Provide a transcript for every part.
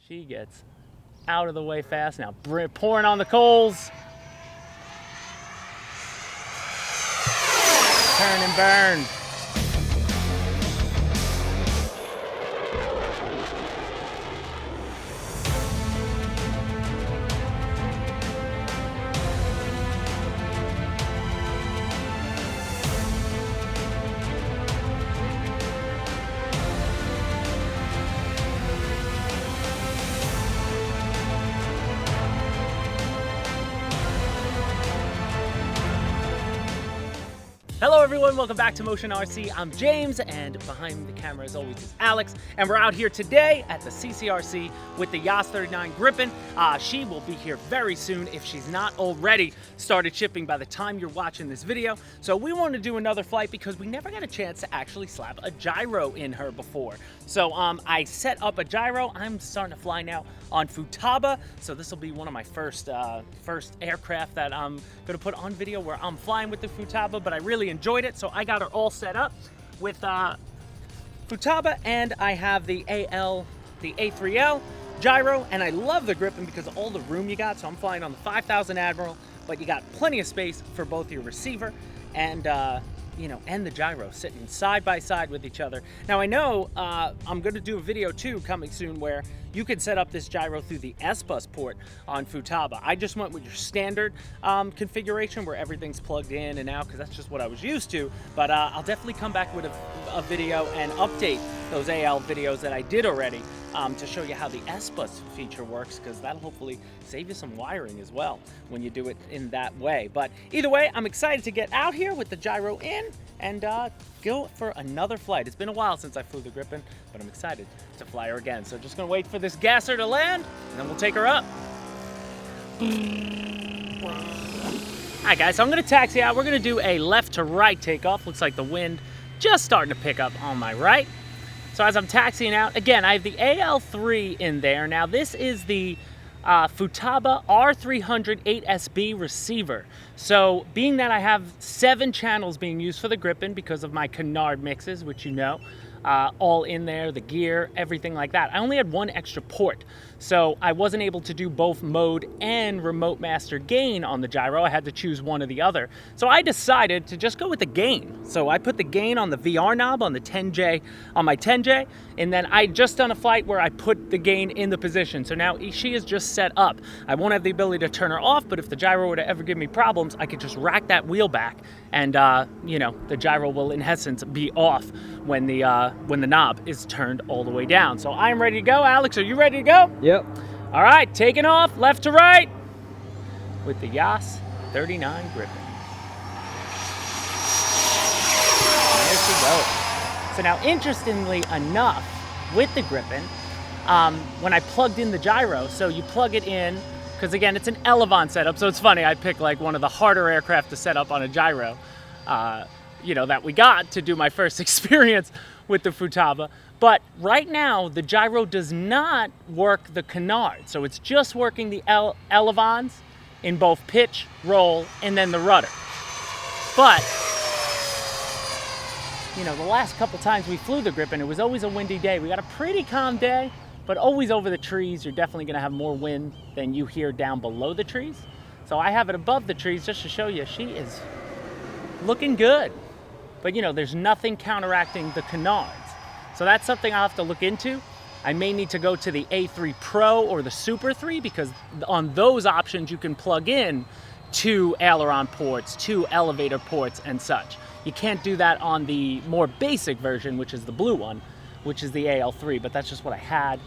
She gets out of the way fast now. Pouring on the coals. Turn and burn. Hello everyone, welcome back to Motion RC. I'm James, and behind the camera as always is Alex, and we're out here today at the CCRC with the JAS-39 Gripen. She will be here very soon if she's not already started shipping by the time you're watching this video. So we want to do another flight because we never got a chance to actually slap a gyro in her before. So I set up a gyro. I'm starting to fly now on Futaba, so this will be one of my first aircraft that I'm gonna put on video where I'm flying with the Futaba, but I really enjoyed it, so I got her all set up with Futaba, and I have the A3L gyro, and I love the Gripen because of all the room you got. So I'm flying on the 5000 Admiral, but you got plenty of space for both your receiver and and the gyro sitting side by side with each other. Now I know I'm going to do a video too coming soon where you can set up this gyro through the S-Bus port on Futaba. I just went with your standard configuration where everything's plugged in and out because that's just what I was used to. But I'll definitely come back with a video and update those AL videos that I did already to show you how the S-Bus feature works, because that'll hopefully save you some wiring as well when you do it in that way. But either way, I'm excited to get out here with the gyro in and go for another flight. It's been a while since I flew the Gripen, but I'm excited to fly her again. So just gonna wait for this gasser to land, and then we'll take her up. Alright guys, so I'm gonna taxi out. We're gonna do a left to right takeoff. Looks like the wind just starting to pick up on my right. So as I'm taxiing out, again, I have the AL3 in there. Now this is the Futaba R300 8SB receiver. So being that I have 7 channels being used for the Gripen because of my canard mixes, which you know, all in there, the gear, everything like that. I only had 1 extra port, so I wasn't able to do both mode and remote master gain on the gyro. I had to choose one or the other. So I decided to just go with the gain. So I put the gain on the VR knob on the 10J, on my 10J, and then I just done a flight where I put the gain in the position. So now she is just set up. I won't have the ability to turn her off, but if the gyro were to ever give me problems, I could just rack that wheel back, and the gyro will in essence be off when the knob is turned all the way down. So I'm ready to go. Alex, are you ready to go? Yep. All right, taking off left to right with the JAS-39 Gripen. There she goes. So now, interestingly enough, with the Gripen, when I plugged in the gyro, so you plug it in, because again, it's an Elevon setup, so it's funny, I picked like one of the harder aircraft to set up on a gyro, that we got to do my first experience with the Futaba. But right now, the gyro does not work the canard, so it's just working the Elevons in both pitch, roll, and then the rudder. But the last couple times we flew the Gripen, it was always a windy day. We got a pretty calm day, but always over the trees. You're definitely gonna have more wind than you hear down below the trees. So I have it above the trees just to show you she is looking good. But there's nothing counteracting the canards. So that's something I'll have to look into. I may need to go to the A3 Pro or the Super 3, because on those options you can plug in 2 aileron ports, 2 elevator ports and such. You can't do that on the more basic version, which is the blue one, which is the AL3, but that's just what I had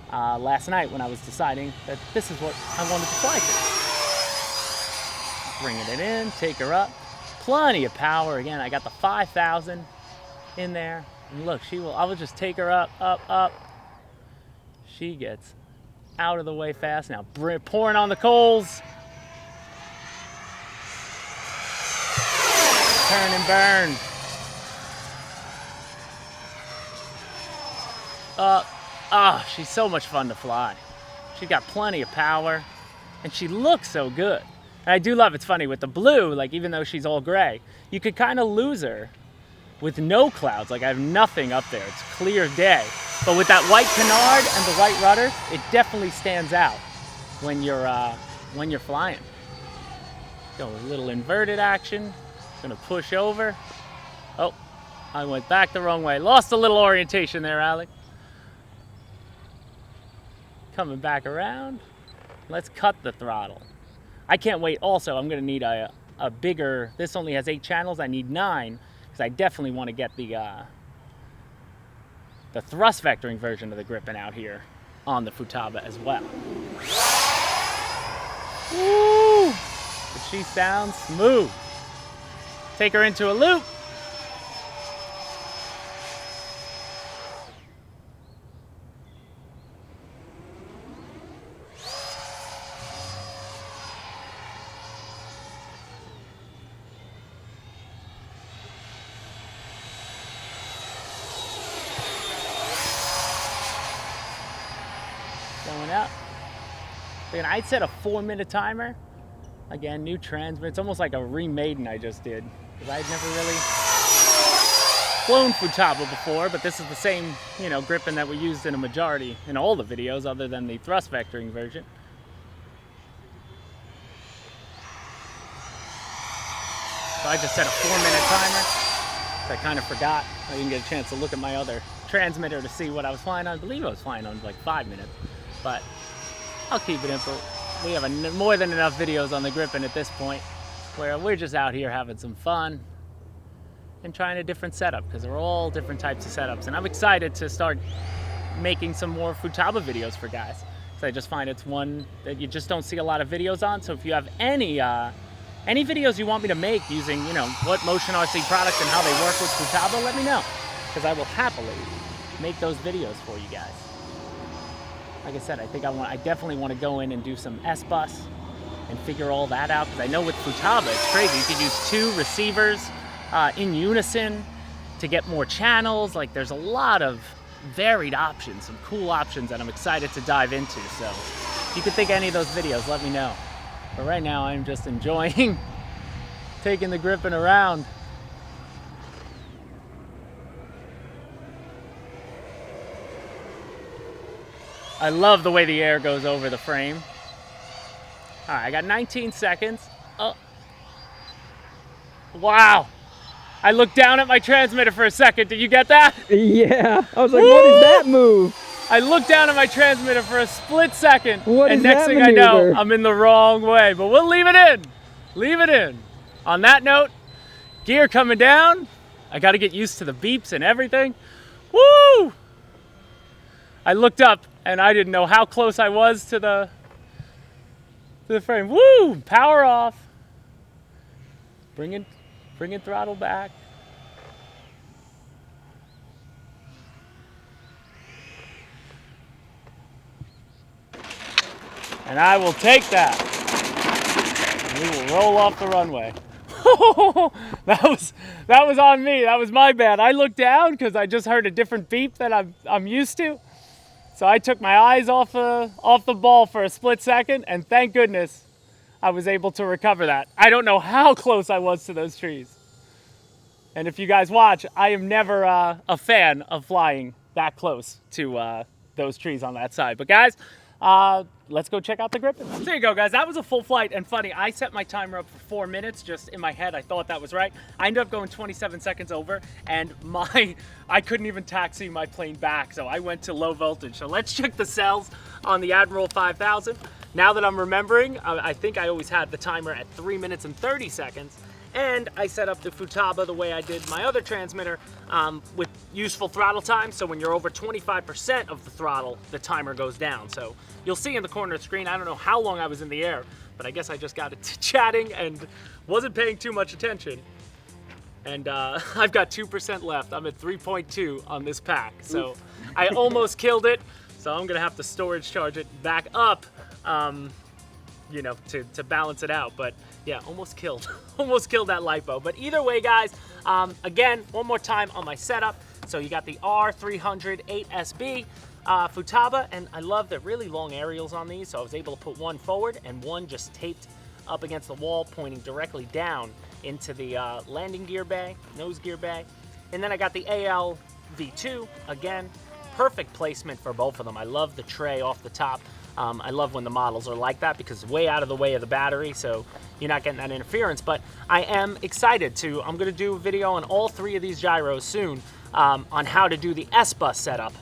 last night when I was deciding that this is what I wanted to fly to. Bringing it in, take her up. Plenty of power. Again, I got the 5000 in there. And look, I will just take her up, up, up. She gets out of the way fast now. Pouring on the coals. Turn and burn. She's so much fun to fly. She got plenty of power, and she looks so good. And I do love, it's funny, with the blue, like even though she's all gray, you could kind of lose her with no clouds. Like I have nothing up there. It's clear day. But with that white canard and the white rudder, it definitely stands out when you're flying. Go a little inverted action. Gonna push over. Oh, I went back the wrong way. Lost a little orientation there, Alec. Coming back around. Let's cut the throttle. I can't wait. Also, I'm gonna need a bigger, this only has 8 channels. I need 9, because I definitely want to get the thrust vectoring version of the Gripen out here on the Futaba as well. Woo! But she sounds smooth. Take her into a loop. Going up. Again, I'd set a 4-minute timer. Again, new transmit. It's almost like a remaiden I just did, because I'd never really flown Futaba before, but this is the same, you know, Gripen that we used in a majority in all the videos other than the thrust vectoring version. So I just set a 4-minute timer. So I kind of forgot. I didn't get a chance to look at my other transmitter to see what I was flying on. I believe I was flying on like 5 minutes, but I'll keep it in for, we have more than enough videos on the Gripen at this point where we're just out here having some fun and trying a different setup, because they're all different types of setups. And I'm excited to start making some more Futaba videos for guys. So I just find it's one that you just don't see a lot of videos on. So if you have any videos you want me to make using, you know, what Motion RC products and how they work with Futaba, let me know, because I will happily make those videos for you guys. Like I said, I definitely want to go in and do some S-Bus and figure all that out, because I know with Futaba it's crazy. You can use 2 receivers in unison to get more channels. Like, there's a lot of varied options, some cool options that I'm excited to dive into. So if you could think of any of those videos, let me know. But right now I'm just enjoying taking the Gripen around. I love the way the air goes over the frame. All right, I got 19 seconds. Oh. Wow. I looked down at my transmitter for a second. Did you get that? Yeah. I was like, woo! What is that move? I looked down at my transmitter for a split second. What and is next that thing maneuver? I know, I'm in the wrong way. But we'll leave it in. Leave it in. On that note, gear coming down. I got to get used to the beeps and everything. Woo! I looked up and I didn't know how close I was to the frame. Woo! Power off. Bringing throttle back. And I will take that. And we will roll off the runway. that was on me. That was my bad. I looked down because I just heard a different beep that I'm used to. So I took my eyes off the ball for a split second, and thank goodness I was able to recover that. I don't know how close I was to those trees. And if you guys watch, I am never a fan of flying that close to those trees on that side. But guys, let's go check out the Gripen. So there you go, guys. That was a full flight. And funny, I set my timer up for 4 minutes just in my head. I thought that was right. I ended up going 27 seconds over, and I couldn't even taxi my plane back, so I went to low voltage. So let's check the cells on the Admiral 5000. Now that I'm remembering, I think I always had the timer at 3 minutes and 30 seconds. And I set up the Futaba the way I did my other transmitter with useful throttle time. So when you're over 25% of the throttle, the timer goes down. So you'll see in the corner of the screen, I don't know how long I was in the air, but I guess I just got it chatting and wasn't paying too much attention. And I've got 2% left. I'm at 3.2 on this pack. So I almost killed it. So I'm gonna have to storage charge it back up, you know, to balance it out. But yeah, almost killed. Almost killed that LiPo. But either way, guys, again, one more time on my setup. So you got the R308SB Futaba, and I love the really long aerials on these. So I was able to put one forward and one just taped up against the wall, pointing directly down into the landing gear bay, nose gear bay. And then I got the AL V2, again, perfect placement for both of them. I love the tray off the top. I love when the models are like that because it's way out of the way of the battery, so you're not getting that interference. But I am excited I'm gonna do a video on all 3 of these gyros soon on how to do the S-bus setup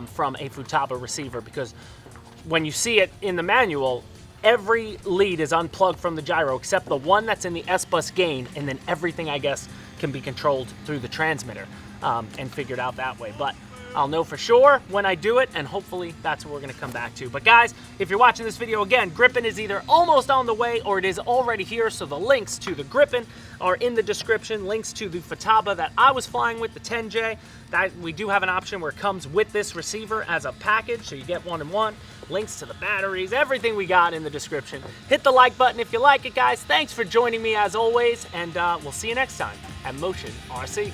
from a Futaba receiver, because when you see it in the manual, every lead is unplugged from the gyro except the one that's in the S-bus gain, and then everything, I guess, can be controlled through the transmitter and figured out that way. But I'll know for sure when I do it, and hopefully that's what we're gonna come back to. But guys, if you're watching this video again, Gripen is either almost on the way or it is already here, so the links to the Gripen are in the description. Links to the Futaba that I was flying with, the 10J, that we do have an option where it comes with this receiver as a package, so you get 1 in 1. Links to the batteries, everything we got in the description. Hit the like button if you like it, guys. Thanks for joining me as always, and we'll see you next time at Motion RC.